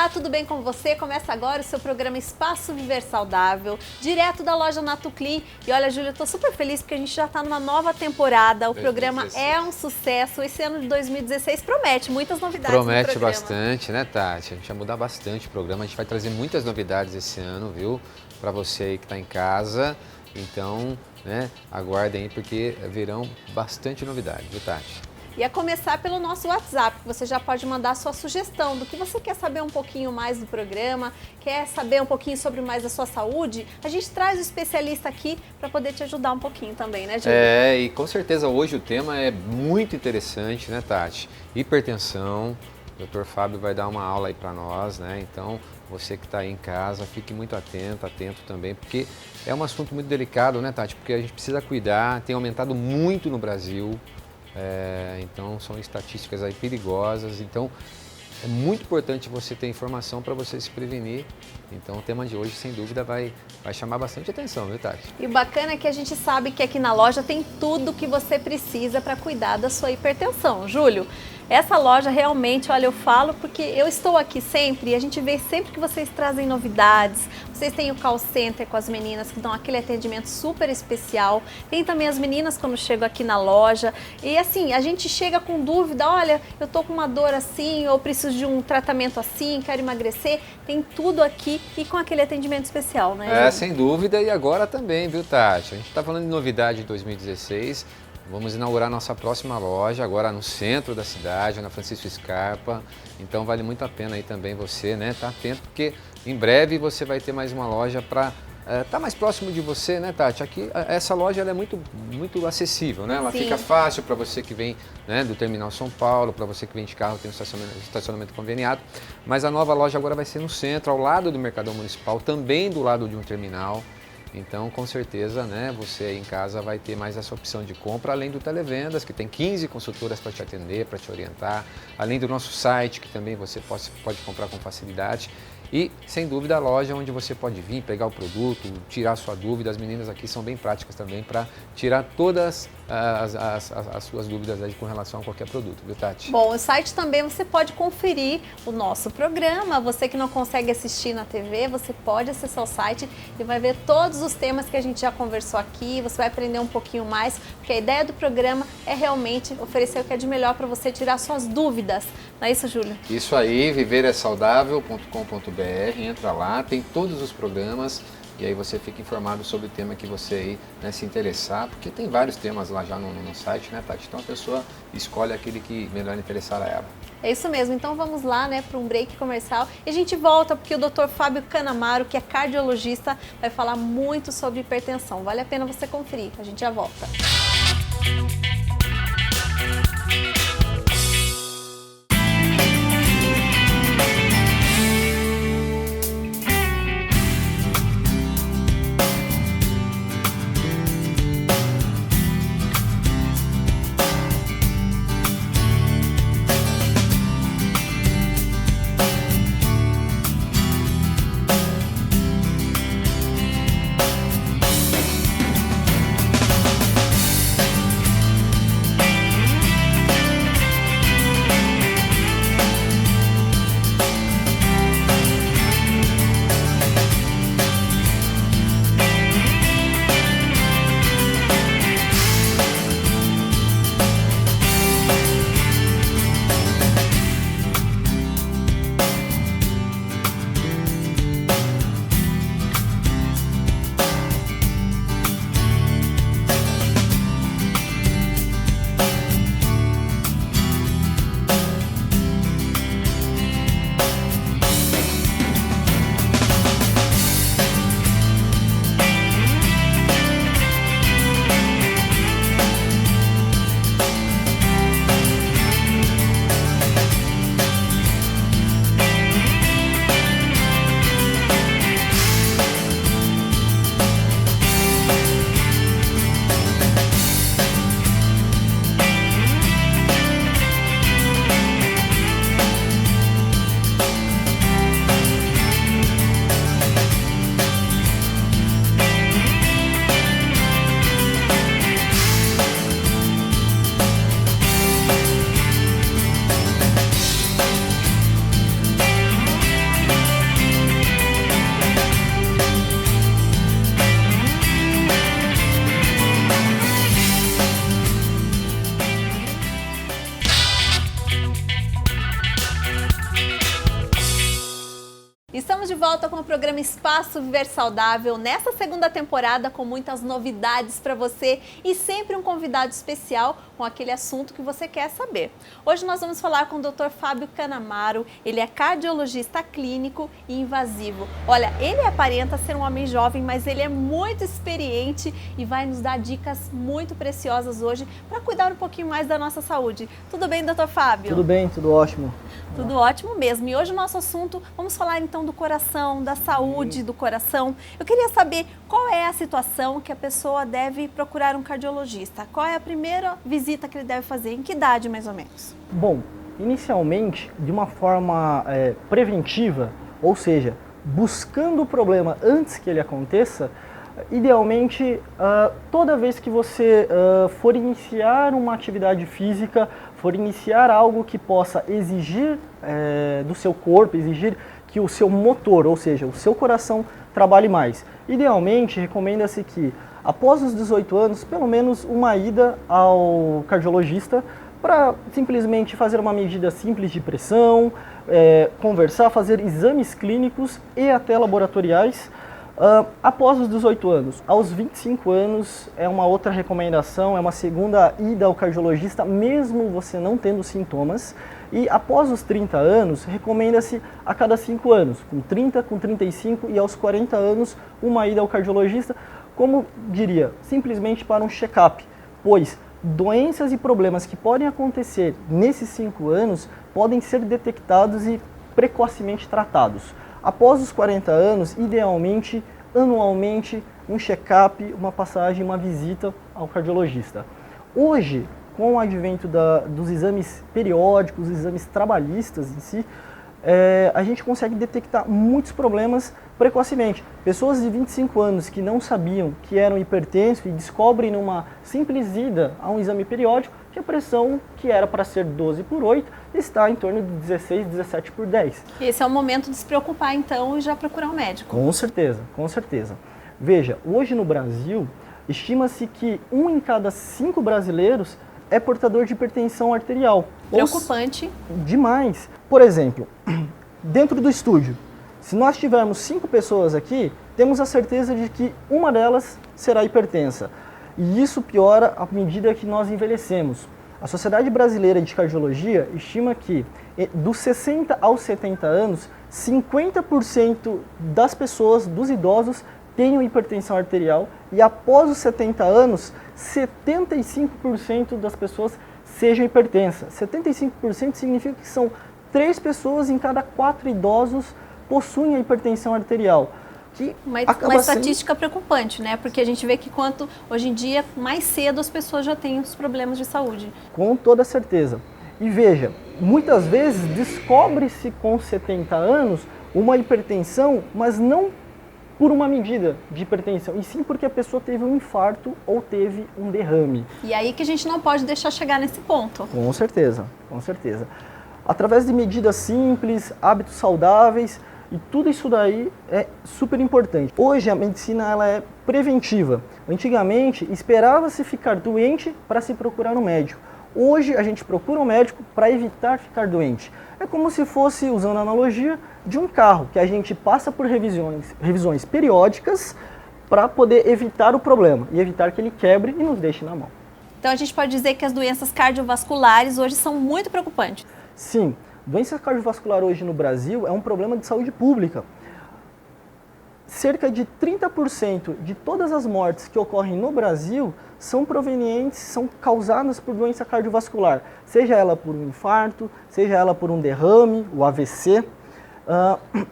Olá, tudo bem com você? Começa agora o seu programa Espaço Viver Saudável, direto da loja Natuclean. E olha, Júlia, eu tô super feliz porque a gente já tá numa nova temporada. O 2016. programa é um sucesso. Esse ano de 2016 promete muitas novidades. Promete bastante, né, Tati? A gente vai mudar bastante o programa. A gente vai trazer muitas novidades esse ano, viu? Para você aí que tá em casa. Então, né, aguardem aí porque virão bastante novidades, viu, Tati? E a começar pelo nosso WhatsApp, que você já pode mandar a sua sugestão do que você quer saber um pouquinho mais do programa, quer saber um pouquinho sobre mais a sua saúde. A gente traz o especialista aqui para poder te ajudar um pouquinho também, né, Júlio? E com certeza hoje o tema é muito interessante, né, Tati? Hipertensão. O Dr. Fábio vai dar uma aula aí para nós, né? Então, você que está aí em casa, fique muito atento também, porque é um assunto muito delicado, né, Tati? Porque a gente precisa cuidar, tem aumentado muito no Brasil. Então são estatísticas aí perigosas, então é muito importante você ter informação para você se prevenir. Então o tema de hoje, sem dúvida, vai chamar bastante atenção, viu, Tati? E o bacana é que a gente sabe que aqui na loja tem tudo que você precisa para cuidar da sua hipertensão. Júlio, essa loja realmente, olha, eu falo porque eu estou aqui sempre e a gente vê sempre que vocês trazem novidades. Vocês têm o call center com as meninas que dão aquele atendimento super especial. Tem também as meninas quando chegam aqui na loja. E assim, a gente chega com dúvida, olha, eu tô com uma dor assim, ou preciso de um tratamento assim, quero emagrecer. Tem tudo aqui e com aquele atendimento especial, né, Júlio? Sem dúvida, e agora também, viu, Tati? A gente está falando de novidade de 2016. Vamos inaugurar nossa próxima loja, agora no centro da cidade, na Francisco Scarpa. Então vale muito a pena aí também você, né, tá atento, porque em breve você vai ter mais uma loja para tá mais próximo de você, né, Tati? Aqui, essa loja ela é muito acessível, né? Ela Sim. fica fácil para você que vem, né, do Terminal São Paulo, para você que vem de carro, tem um estacionamento conveniado. Mas a nova loja agora vai ser no centro, ao lado do Mercadão Municipal, também do lado de um terminal. Então, com certeza, né, você aí em casa vai ter mais essa opção de compra, além do Televendas, que tem 15 consultoras para te atender, para te orientar, além do nosso site, que também você pode comprar com facilidade. E, sem dúvida, a loja onde você pode vir, pegar o produto, tirar sua dúvida. As meninas aqui são bem práticas também para tirar todas as suas dúvidas aí com relação a qualquer produto, viu, Tati? Bom, o site também você pode conferir o nosso programa. Você que não consegue assistir na TV, você pode acessar o site e vai ver todos os temas que a gente já conversou aqui. Você vai aprender um pouquinho mais, porque a ideia do programa é realmente oferecer o que é de melhor para você tirar suas dúvidas. Não é isso, Júlio? Isso aí, viveresaudável.com.br, entra lá, tem todos os programas. E aí você fica informado sobre o tema que você aí, né, se interessar, porque tem vários temas lá já no site, né, Tati? Então a pessoa escolhe aquele que melhor interessar a ela. É isso mesmo, então vamos lá, né, para um break comercial e a gente volta porque o Dr. Fábio Canamaro, que é cardiologista, vai falar muito sobre hipertensão. Vale a pena você conferir, a gente já volta. volta com o programa Espaço Viver Saudável, nessa segunda temporada com muitas novidades para você e sempre um convidado especial com aquele assunto que você quer saber. Hoje nós vamos falar com o Dr. Fábio Canamaro, ele é cardiologista clínico e invasivo. Olha, ele aparenta ser um homem jovem, mas ele é muito experiente e vai nos dar dicas muito preciosas hoje para cuidar um pouquinho mais da nossa saúde. Tudo bem, Dr. Fábio? Tudo bem, tudo ótimo. Tudo ótimo mesmo. E hoje o nosso assunto, vamos falar então do coração, da saúde do coração. Eu queria saber qual é a situação que a pessoa deve procurar um cardiologista. Qual é a primeira visita que ele deve fazer? Em que idade, mais ou menos? Bom, inicialmente, de uma forma preventiva, ou seja, buscando o problema antes que ele aconteça, idealmente, toda vez que você for iniciar uma atividade física, for iniciar algo que possa exigir do seu corpo, exigir que o seu motor, ou seja, o seu coração, trabalhe mais. Idealmente, recomenda-se que, após os 18 anos, pelo menos uma ida ao cardiologista para simplesmente fazer uma medida simples de pressão, conversar, fazer exames clínicos e até laboratoriais. Após os 18 anos, aos 25 anos é uma outra recomendação, é uma segunda ida ao cardiologista, mesmo você não tendo sintomas. E após os 30 anos, recomenda-se a cada 5 anos, com 30, com 35 e aos 40 anos, uma ida ao cardiologista, como diria, simplesmente para um check-up, pois doenças e problemas que podem acontecer nesses 5 anos podem ser detectados e precocemente tratados. Após os 40 anos, idealmente, anualmente, um check-up, uma passagem, uma visita ao cardiologista. Hoje, com o advento dos exames periódicos, exames trabalhistas em si, a gente consegue detectar muitos problemas precocemente. Pessoas de 25 anos que não sabiam que eram hipertensos e descobrem numa simples ida a um exame periódico que a pressão, que era para ser 12/8, está em torno de 16, 17/10. Esse é o momento de se preocupar então e já procurar um médico. Com certeza, com certeza. Veja, hoje no Brasil, estima-se que 1 em cada 5 brasileiros é portador de hipertensão arterial. Preocupante. Demais. Por exemplo, dentro do estúdio, se nós tivermos 5 pessoas aqui, temos a certeza de que uma delas será hipertensa. E isso piora à medida que nós envelhecemos. A Sociedade Brasileira de Cardiologia estima que dos 60 aos 70 anos, 50% das pessoas, dos idosos, tenham hipertensão arterial e após os 70 anos, 75% das pessoas sejam hipertensas. 75% significa que são 3 pessoas em cada 4 idosos possuem a hipertensão arterial. Uma estatística preocupante, né? Porque a gente vê que quanto hoje em dia, mais cedo as pessoas já têm os problemas de saúde. Com toda certeza. E veja, muitas vezes descobre-se com 70 anos uma hipertensão, mas não por uma medida de hipertensão, e sim porque a pessoa teve um infarto ou teve um derrame. E aí que a gente não pode deixar chegar nesse ponto. Com certeza, com certeza. Através de medidas simples, hábitos saudáveis, e tudo isso daí é super importante. Hoje a medicina ela é preventiva. Antigamente esperava-se ficar doente para se procurar um médico. Hoje a gente procura um médico para evitar ficar doente. É como se fosse, usando a analogia, de um carro, que a gente passa por revisões periódicas para poder evitar o problema e evitar que ele quebre e nos deixe na mão. Então a gente pode dizer que as doenças cardiovasculares hoje são muito preocupantes. Sim, doença cardiovascular hoje no Brasil é um problema de saúde pública. Cerca de 30% de todas as mortes que ocorrem no Brasil são provenientes, são causadas por doença cardiovascular, seja ela por um infarto, seja ela por um derrame, o AVC,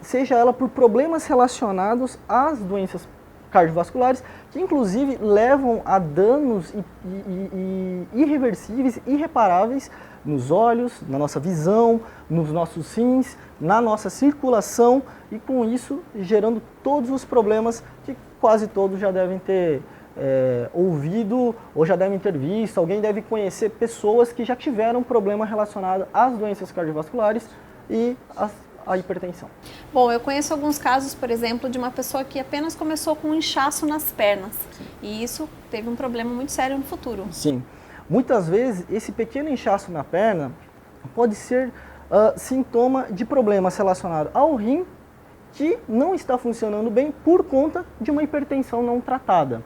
seja ela por problemas relacionados às doenças cardiovasculares, que inclusive levam a danos irreversíveis, irreparáveis nos olhos, na nossa visão, nos nossos rins, na nossa circulação e com isso gerando todos os problemas que quase todos já devem ter ouvido ou já devem ter visto. Alguém deve conhecer pessoas que já tiveram problema relacionado às doenças cardiovasculares e à hipertensão. Bom, eu conheço alguns casos, por exemplo, de uma pessoa que apenas começou com um inchaço nas pernas. Sim. E isso teve um problema muito sério no futuro. Sim. Muitas vezes, esse pequeno inchaço na perna pode ser sintoma de problemas relacionados ao rim, que não está funcionando bem por conta de uma hipertensão não tratada.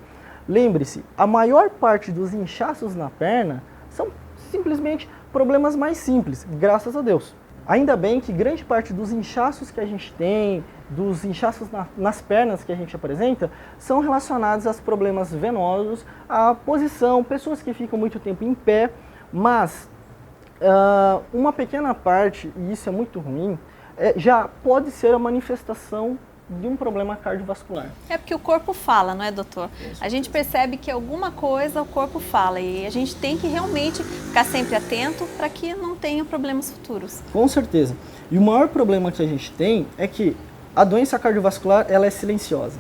Lembre-se, a maior parte dos inchaços na perna são simplesmente problemas mais simples, graças a Deus. Ainda bem que grande parte dos inchaços que a gente tem, dos inchaços nas pernas que a gente apresenta, são relacionados aos problemas venosos, à posição, pessoas que ficam muito tempo em pé, mas uma pequena parte, e isso é muito ruim, já pode ser a manifestação de um problema cardiovascular. É porque o corpo fala, não é, doutor? A gente percebe que alguma coisa o corpo fala e a gente tem que realmente ficar sempre atento para que não tenha problemas futuros. Com certeza. E o maior problema que a gente tem é que a doença cardiovascular, ela é silenciosa.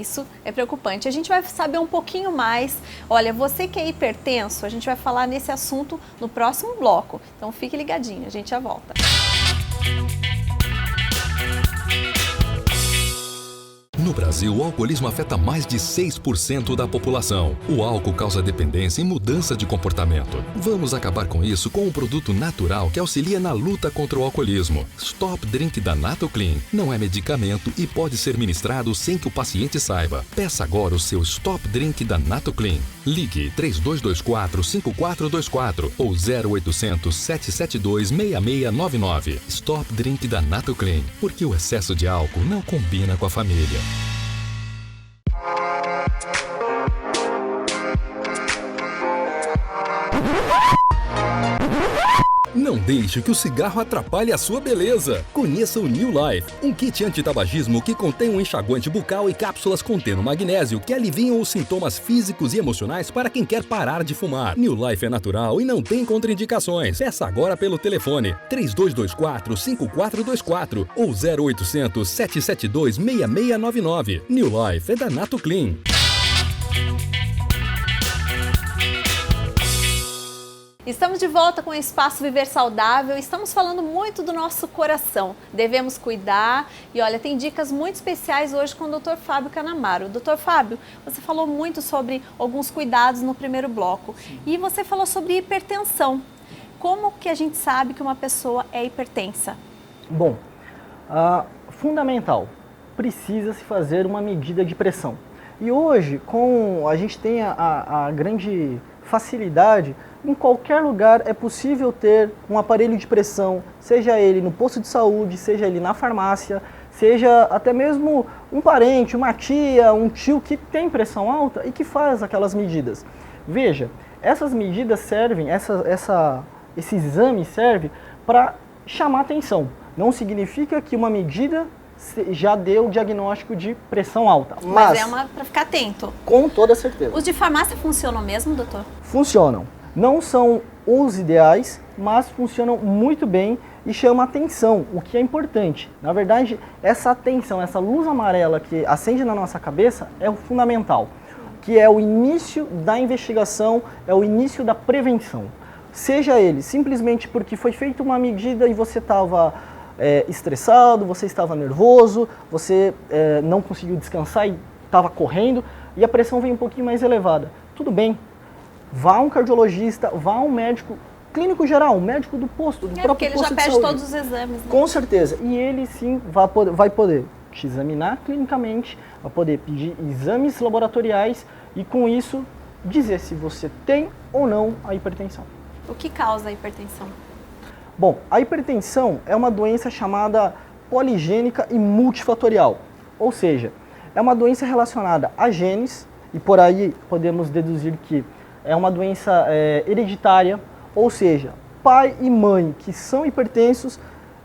Isso é preocupante. A gente vai saber um pouquinho mais. Olha, você que é hipertenso, a gente vai falar nesse assunto no próximo bloco. Então fique ligadinho, a gente já volta. No Brasil, o alcoolismo afeta mais de 6% da população. O álcool causa dependência e mudança de comportamento. Vamos acabar com isso com um produto natural que auxilia na luta contra o alcoolismo. Stop Drink da Natoclean. Não é medicamento e pode ser ministrado sem que o paciente saiba. Peça agora o seu Stop Drink da Natoclean. Ligue 3224-5424 ou 0800-772-6699. Stop Drink da Natoclean. Porque o excesso de álcool não combina com a família. Não deixe que o cigarro atrapalhe a sua beleza. Conheça o New Life, um kit antitabagismo que contém um enxaguante bucal e cápsulas contendo magnésio que aliviam os sintomas físicos e emocionais para quem quer parar de fumar. New Life é natural e não tem contraindicações. Peça agora pelo telefone 3224-5424 ou 0800-772-6699. New Life é da Natoclean. Estamos de volta com o Espaço Viver Saudável. Estamos falando muito do nosso coração. Devemos cuidar. E olha, tem dicas muito especiais hoje com o Dr. Fábio Canamaro. Dr. Fábio, você falou muito sobre alguns cuidados no primeiro bloco. Sim. E você falou sobre hipertensão. Como que a gente sabe que uma pessoa é hipertensa? Bom, fundamental. Precisa-se fazer uma medida de pressão. E hoje, a gente tem a grande facilidade. Em qualquer lugar é possível ter um aparelho de pressão, seja ele no posto de saúde, seja ele na farmácia, seja até mesmo um parente, uma tia, um tio que tem pressão alta e que faz aquelas medidas. Veja, essas medidas servem, esse exame serve para chamar atenção. Não significa que uma medida já deu o diagnóstico de pressão alta. Mas é para ficar atento. Com toda certeza. Os de farmácia funcionam mesmo, doutor? Funcionam. Não são os ideais, mas funcionam muito bem e chamam atenção, o que é importante. Na verdade, essa atenção, essa luz amarela que acende na nossa cabeça é o fundamental, que é o início da investigação, é o início da prevenção. Seja ele simplesmente porque foi feita uma medida e você estava estressado, você estava nervoso, você não conseguiu descansar e estava correndo e a pressão veio um pouquinho mais elevada. Tudo bem. Vá a um cardiologista, vá a um médico clínico geral, um médico do posto, do próprio posto de saúde. Porque ele já pede todos os exames, né? Com certeza. E ele sim vai poder te examinar clinicamente, vai poder pedir exames laboratoriais e com isso dizer se você tem ou não a hipertensão. O que causa a hipertensão? Bom, a hipertensão é uma doença chamada poligênica e multifatorial. Ou seja, é uma doença relacionada a genes e por aí podemos deduzir que é uma doença hereditária, ou seja, pai e mãe que são hipertensos,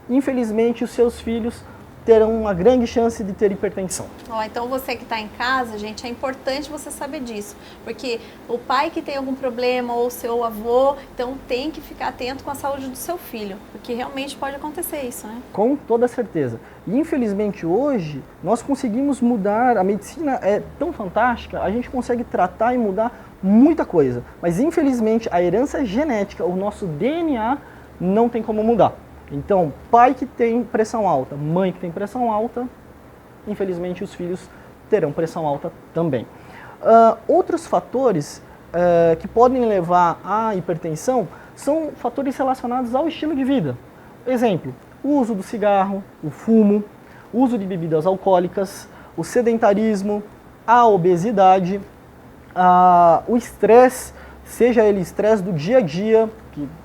infelizmente os seus filhos terão uma grande chance de ter hipertensão. Então você que está em casa, gente, é importante você saber disso, porque o pai que tem algum problema ou o seu avô, então tem que ficar atento com a saúde do seu filho, porque realmente pode acontecer isso, né? Com toda certeza. E infelizmente hoje nós conseguimos mudar, a medicina é tão fantástica, a gente consegue tratar e mudar muita coisa, mas infelizmente a herança genética, o nosso DNA não tem como mudar. Então, pai que tem pressão alta, mãe que tem pressão alta, infelizmente os filhos terão pressão alta também. Outros fatores que podem levar à hipertensão são fatores relacionados ao estilo de vida. Exemplo, o uso do cigarro, o fumo, o uso de bebidas alcoólicas, o sedentarismo, a obesidade, o estresse, seja ele estresse do dia a dia,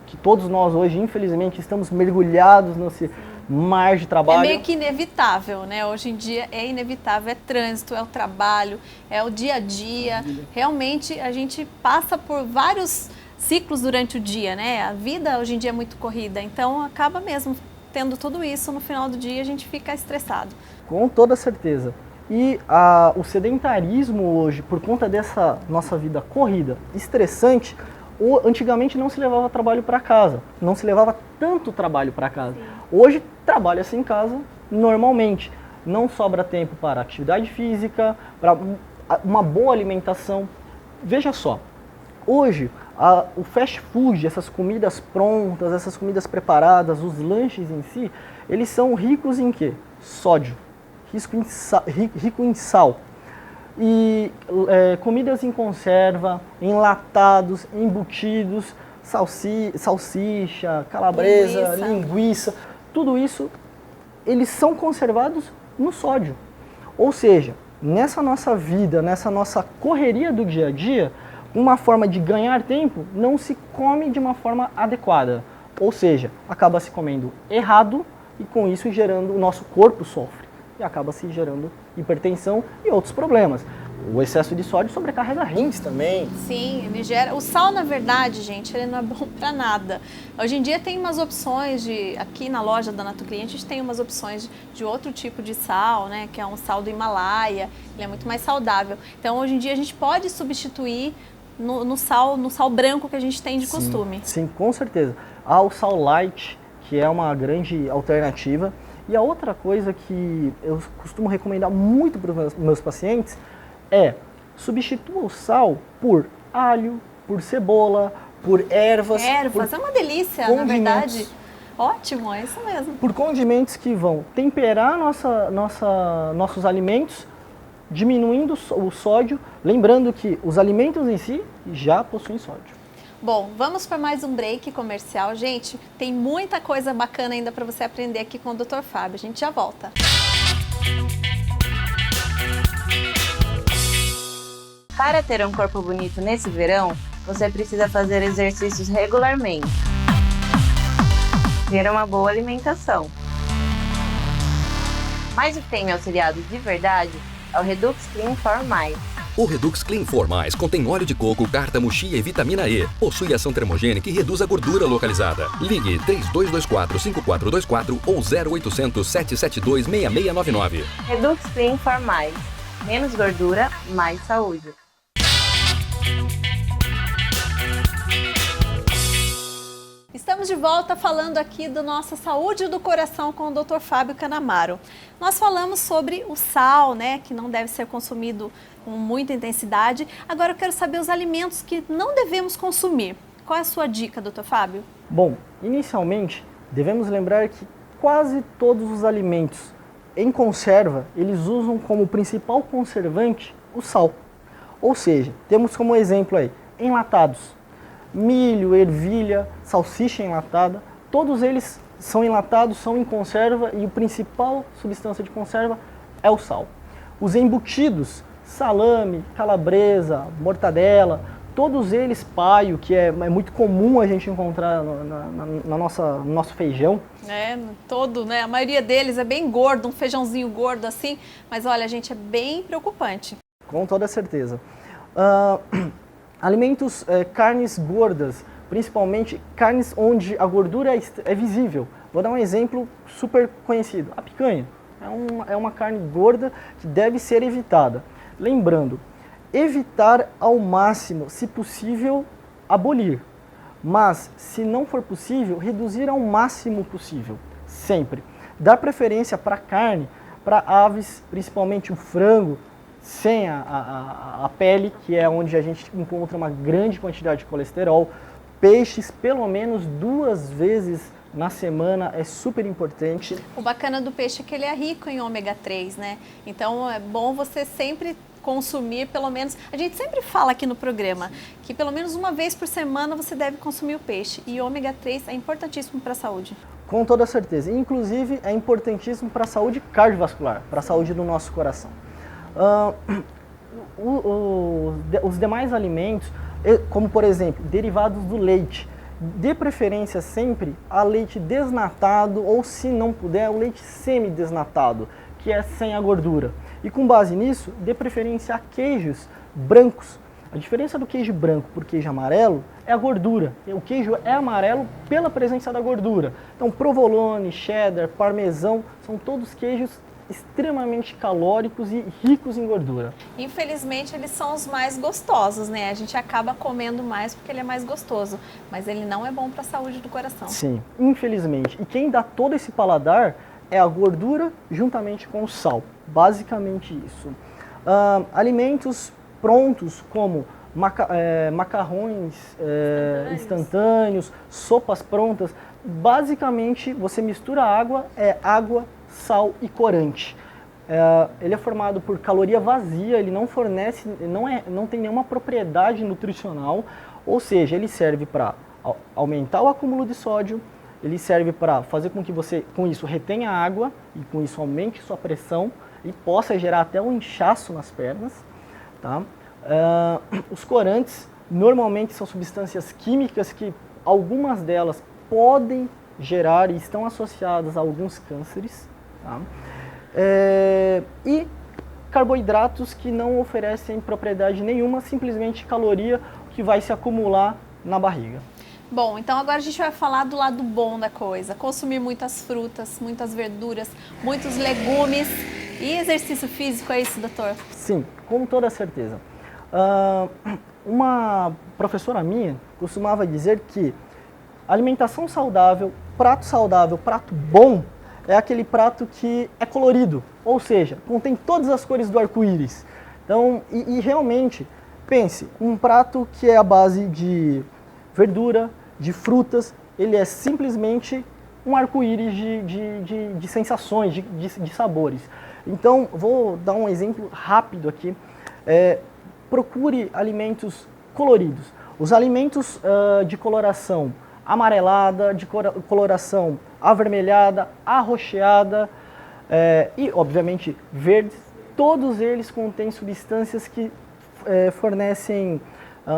que todos nós hoje, infelizmente, estamos mergulhados nesse mar de trabalho. É meio que inevitável, né? Hoje em dia é inevitável, é trânsito, é o trabalho, é o dia a dia. Realmente a gente passa por vários ciclos durante o dia, né? A vida hoje em dia é muito corrida, então acaba mesmo tendo tudo isso, no final do dia a gente fica estressado. Com toda certeza. E o sedentarismo hoje, por conta dessa nossa vida corrida, estressante, antigamente não se levava trabalho para casa, não se levava tanto trabalho para casa. Sim. Hoje trabalha-se em casa normalmente, não sobra tempo para atividade física, para uma boa alimentação. Veja só, hoje o fast food, essas comidas prontas, essas comidas preparadas, os lanches em si, eles são ricos em quê? Sódio, rico em sal. E comidas em conserva, enlatados, embutidos, salsicha, calabresa, linguiça, tudo isso, eles são conservados no sódio. Ou seja, nessa nossa vida, nessa nossa correria do dia a dia, uma forma de ganhar tempo não se come de uma forma adequada. Ou seja, acaba se comendo errado e com isso gerando, o nosso corpo sofre. E acaba se gerando hipertensão e outros problemas. O excesso de sódio sobrecarrega rins também. Sim, ele gera... O sal, na verdade, gente, ele não é bom para nada. Hoje em dia tem umas opções aqui na loja da Natuclient, a gente tem umas opções de outro tipo de sal, né? Que é um sal do Himalaia, ele é muito mais saudável. Então, hoje em dia a gente pode substituir no sal branco que a gente tem de costume. Sim, com certeza. Há o sal light, que é uma grande alternativa. E a outra coisa que eu costumo recomendar muito para os meus pacientes é substitua o sal por alho, por cebola, por ervas. Ervas, é uma delícia, na verdade. Ótimo, é isso mesmo. Por condimentos que vão temperar nossos alimentos, diminuindo o sódio, lembrando que os alimentos em si já possuem sódio. Bom, vamos para mais um break comercial. Gente, tem muita coisa bacana ainda para você aprender aqui com o Dr. Fábio. A gente já volta. Para ter um corpo bonito nesse verão, você precisa fazer exercícios regularmente. Ter uma boa alimentação. Mas o que tem me auxiliado de verdade é o Redux Clean For Mais. O Redux Clean For Mais contém óleo de coco, cártamo, chia e vitamina E. Possui ação termogênica e reduz a gordura localizada. Ligue 3224-5424 ou 0800 772 6699. Redux Clean For Mais. Menos gordura, mais saúde. Estamos de volta falando aqui da nossa saúde do coração com o Dr. Fábio Canamaro. Nós falamos sobre o sal, né, que não deve ser consumido com muita intensidade. Agora eu quero saber os alimentos que não devemos consumir. Qual é a sua dica, Dr. Fábio? Bom, inicialmente devemos lembrar que quase todos os alimentos em conserva, eles usam como principal conservante o sal. Ou seja, temos como exemplo aí, enlatados. Milho, ervilha, salsicha enlatada, todos eles são enlatados, são em conserva e a principal substância de conserva é o sal. Os embutidos, salame, calabresa, mortadela, todos eles paio, que é muito comum a gente encontrar no nosso feijão. Todo, né? A maioria deles é bem gordo, um feijãozinho gordo assim, mas olha, gente, é bem preocupante. Com toda certeza. Alimentos, carnes gordas, principalmente carnes onde a gordura é visível. Vou dar um exemplo super conhecido, a picanha. É uma carne gorda que deve ser evitada. Lembrando, evitar ao máximo, se possível, abolir. Mas, se não for possível, reduzir ao máximo possível, sempre. Dar preferência para carne, para aves, principalmente o frango, sem a pele, que é onde a gente encontra uma grande quantidade de colesterol. Peixes, pelo menos 2 vezes na semana, é super importante. O bacana do peixe é que ele é rico em ômega 3, né? Então é bom você sempre consumir pelo menos... A gente sempre fala aqui no programa que pelo menos uma vez por semana você deve consumir o peixe. E ômega 3 é importantíssimo para a saúde. Com toda certeza. Inclusive, é importantíssimo para a saúde cardiovascular, para a saúde do nosso coração. Os demais alimentos, como por exemplo, derivados do leite, de preferência sempre a leite desnatado ou, se não puder, o leite semi-desnatado, que é sem a gordura. E com base nisso, de preferência a queijos brancos. A diferença do queijo branco por queijo amarelo é a gordura. O queijo é amarelo pela presença da gordura. Então, provolone, cheddar, parmesão, são todos queijos extremamente calóricos e ricos em gordura. Infelizmente, eles são os mais gostosos, né? A gente acaba comendo mais porque ele é mais gostoso, mas ele não é bom para a saúde do coração. Sim, infelizmente. E quem dá todo esse paladar é a gordura juntamente com o sal. Basicamente isso. Alimentos prontos como macarrões instantâneos, sopas prontas, basicamente você mistura água, água, sal e corante. Ele é formado por caloria vazia, ele não fornece, não tem nenhuma propriedade nutricional, ou seja, ele serve para aumentar o acúmulo de sódio, ele serve para fazer com que você, com isso, retenha água e com isso aumente sua pressão e possa gerar até um inchaço nas pernas. Tá? Os corantes normalmente são substâncias químicas que algumas delas podem gerar e estão associadas a alguns cânceres. Tá? E carboidratos que não oferecem propriedade nenhuma, simplesmente caloria que vai se acumular na barriga. Bom, então agora a gente vai falar do lado bom da coisa. Consumir muitas frutas, muitas verduras, muitos legumes. E exercício físico, é isso, doutor? Sim, com toda certeza. Uma professora minha costumava dizer que alimentação saudável, prato bom, é aquele prato que é colorido, ou seja, contém todas as cores do arco-íris. Então, e realmente, pense, um prato que é à base de verdura, de frutas, ele é simplesmente um arco-íris de sensações, de sabores. Então, vou dar um exemplo rápido aqui. Procure alimentos coloridos. Os alimentos de coloração amarelada, de coloração avermelhada, arroxeada e, obviamente, verdes, todos eles contêm substâncias que fornecem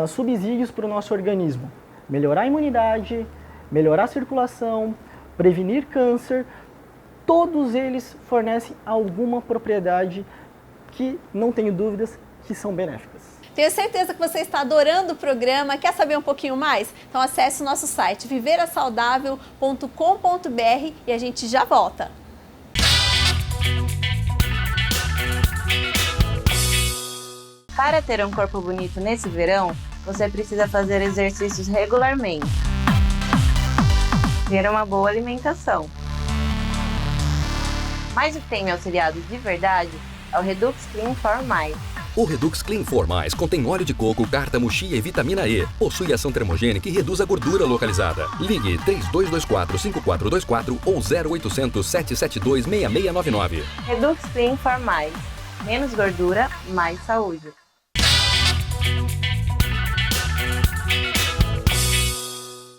subsídios para o nosso organismo. Melhorar a imunidade, melhorar a circulação, prevenir câncer, todos eles fornecem alguma propriedade que, não tenho dúvidas, que são benéficas. Tenho certeza que você está adorando o programa. Quer saber um pouquinho mais? Então acesse o nosso site viverasaudável.com.br e a gente já volta. Para ter um corpo bonito nesse verão, você precisa fazer exercícios regularmente, ter uma boa alimentação. Mas o que tem me auxiliado de verdade é o Redux Clean For Mais. O Redux Clean For Mais contém óleo de coco, cártamo, chia e vitamina E. Possui ação termogênica e reduz a gordura localizada. Ligue 3224-5424 ou 0800 772 6699. Redux Clean For Mais. Menos gordura, mais saúde.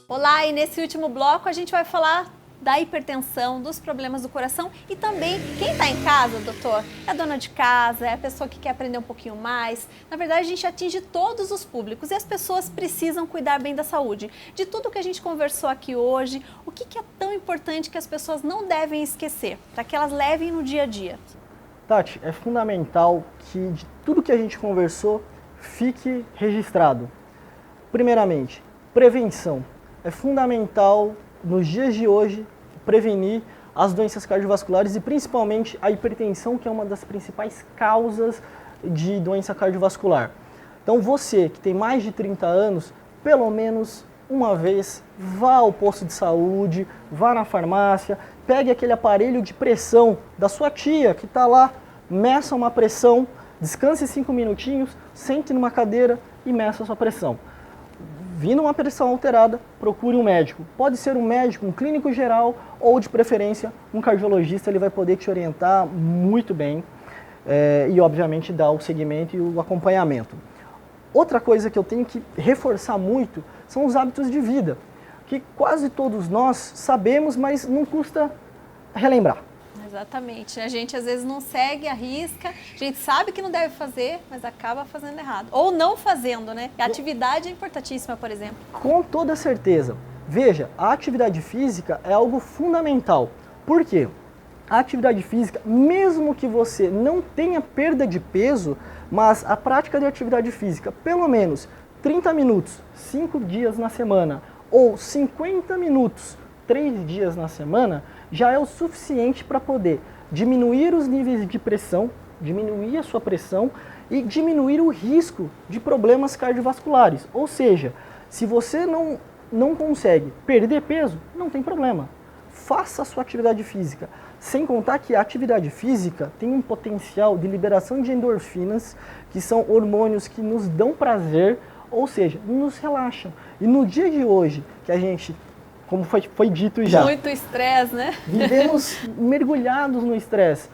Olá, e nesse último bloco a gente vai falar da hipertensão, dos problemas do coração e também quem está em casa, doutor, é a dona de casa, é a pessoa que quer aprender um pouquinho mais. Na verdade, a gente atinge todos os públicos e as pessoas precisam cuidar bem da saúde. De tudo que a gente conversou aqui hoje, o que é tão importante que as pessoas não devem esquecer, para que elas levem no dia a dia? Tati, é fundamental que de tudo que a gente conversou fique registrado. Primeiramente, prevenção. É fundamental, nos dias de hoje, prevenir as doenças cardiovasculares e principalmente a hipertensão, que é uma das principais causas de doença cardiovascular. Então você que tem mais de 30 anos, pelo menos uma vez, vá ao posto de saúde, vá na farmácia, pegue aquele aparelho de pressão da sua tia que está lá, meça uma pressão, descanse 5 minutinhos, sente numa cadeira e meça a sua pressão. Vindo uma pressão alterada, procure um médico. Pode ser um médico, um clínico geral ou, de preferência, um cardiologista. Ele vai poder te orientar muito bem e, obviamente, dar o seguimento e o acompanhamento. Outra coisa que eu tenho que reforçar muito são os hábitos de vida. que quase todos nós sabemos, mas não custa relembrar. Exatamente. A gente às vezes não segue, arrisca, a gente sabe que não deve fazer, mas acaba fazendo errado. Ou não fazendo, né? A atividade é importantíssima, por exemplo. Com toda certeza. Veja, a atividade física é algo fundamental. Por quê? A atividade física, mesmo que você não tenha perda de peso, mas a prática de atividade física, pelo menos 30 minutos, 5 dias na semana, ou 50 minutos, 3 dias na semana, já é o suficiente para poder diminuir os níveis de pressão, diminuir a sua pressão e diminuir o risco de problemas cardiovasculares. Ou seja, se você não consegue perder peso, não tem problema. Faça a sua atividade física. Sem contar que a atividade física tem um potencial de liberação de endorfinas, que são hormônios que nos dão prazer, ou seja, nos relaxam. E no dia de hoje, que a gente, como foi dito já, muito estresse, né? Vivemos mergulhados no estresse.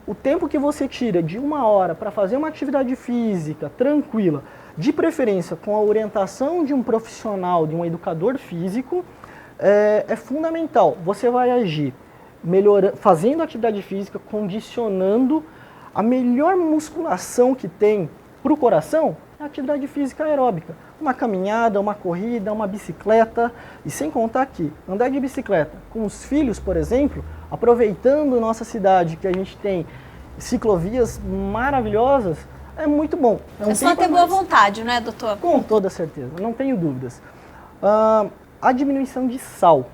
O tempo que você tira de 1 hora para fazer uma atividade física tranquila, de preferência com a orientação de um profissional, de um educador físico, é fundamental. Você vai agir fazendo atividade física, condicionando a melhor musculação que tem para o coração, é a atividade física aeróbica. Uma caminhada, uma corrida, uma bicicleta. E sem contar que andar de bicicleta com os filhos, por exemplo, aproveitando nossa cidade, que a gente tem ciclovias maravilhosas, é muito bom. É só ter boa vontade, não é, doutor? Com toda certeza, não tenho dúvidas. A diminuição de sal.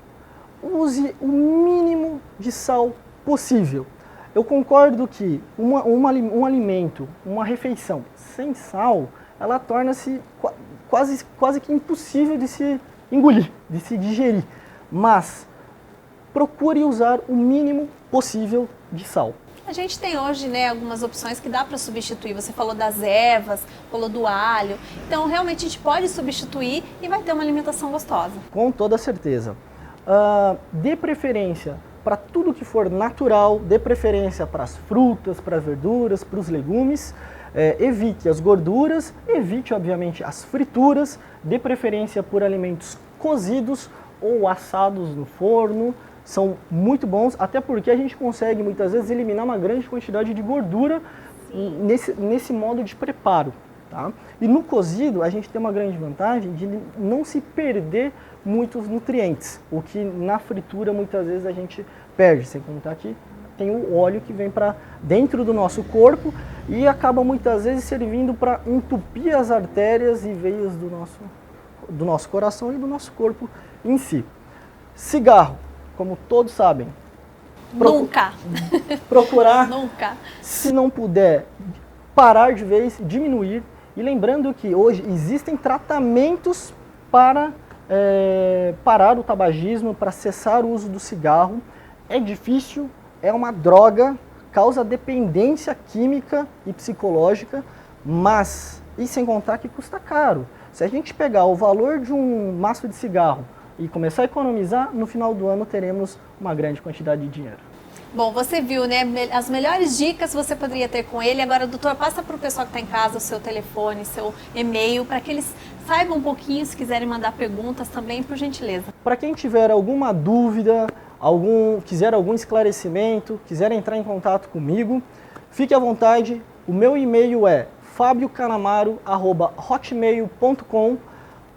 Use o mínimo de sal possível. Eu concordo que um alimento, uma refeição sem sal, ela torna-se quase que impossível de se engolir, de se digerir. Mas procure usar o mínimo possível de sal. A gente tem hoje, né, algumas opções que dá para substituir. Você falou das ervas, falou do alho. Então, realmente, a gente pode substituir e vai ter uma alimentação gostosa. Com toda certeza. Dê preferência para tudo que for natural, dê preferência para as frutas, para as verduras, para os legumes. Evite as gorduras, evite, obviamente, as frituras. Dê preferência por alimentos cozidos ou assados no forno. São muito bons, até porque a gente consegue muitas vezes eliminar uma grande quantidade de gordura nesse modo de preparo. Tá? E no cozido a gente tem uma grande vantagem de não se perder muitos nutrientes, o que na fritura muitas vezes a gente perde, sem contar que tem o óleo que vem para dentro do nosso corpo e acaba muitas vezes servindo para entupir as artérias e veias do nosso coração e do nosso corpo em si. Cigarro. Como todos sabem, procurar, nunca. Se não puder, parar de vez, diminuir. E lembrando que hoje existem tratamentos para parar o tabagismo, para cessar o uso do cigarro. É difícil, é uma droga, causa dependência química e psicológica, mas, e sem contar que custa caro. Se a gente pegar o valor de um maço de cigarro e começar a economizar, no final do ano teremos uma grande quantidade de dinheiro. Bom, você viu, né? As melhores dicas você poderia ter com ele. Agora, doutor, passa para o pessoal que está em casa o seu telefone, seu e-mail, para que eles saibam um pouquinho, se quiserem mandar perguntas também, por gentileza. Para quem tiver alguma dúvida, quiser algum esclarecimento, quiser entrar em contato comigo, fique à vontade. O meu e-mail é fabiocanamaro@hotmail.com.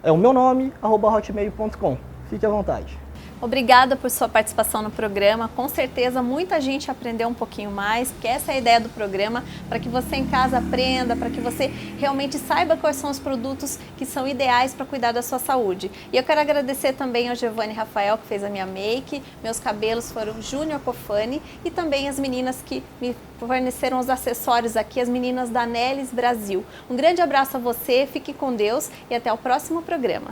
É o meu nome, @hotmail.com. Fique à vontade. Obrigada por sua participação no programa. Com certeza muita gente aprendeu um pouquinho mais, porque essa é a ideia do programa, para que você em casa aprenda, para que você realmente saiba quais são os produtos que são ideais para cuidar da sua saúde. E eu quero agradecer também ao Giovanni Rafael, que fez a minha make, meus cabelos foram Júnior Cofani e também as meninas que me forneceram os acessórios aqui, as meninas da Nelis Brasil. Um grande abraço a você, fique com Deus e até o próximo programa.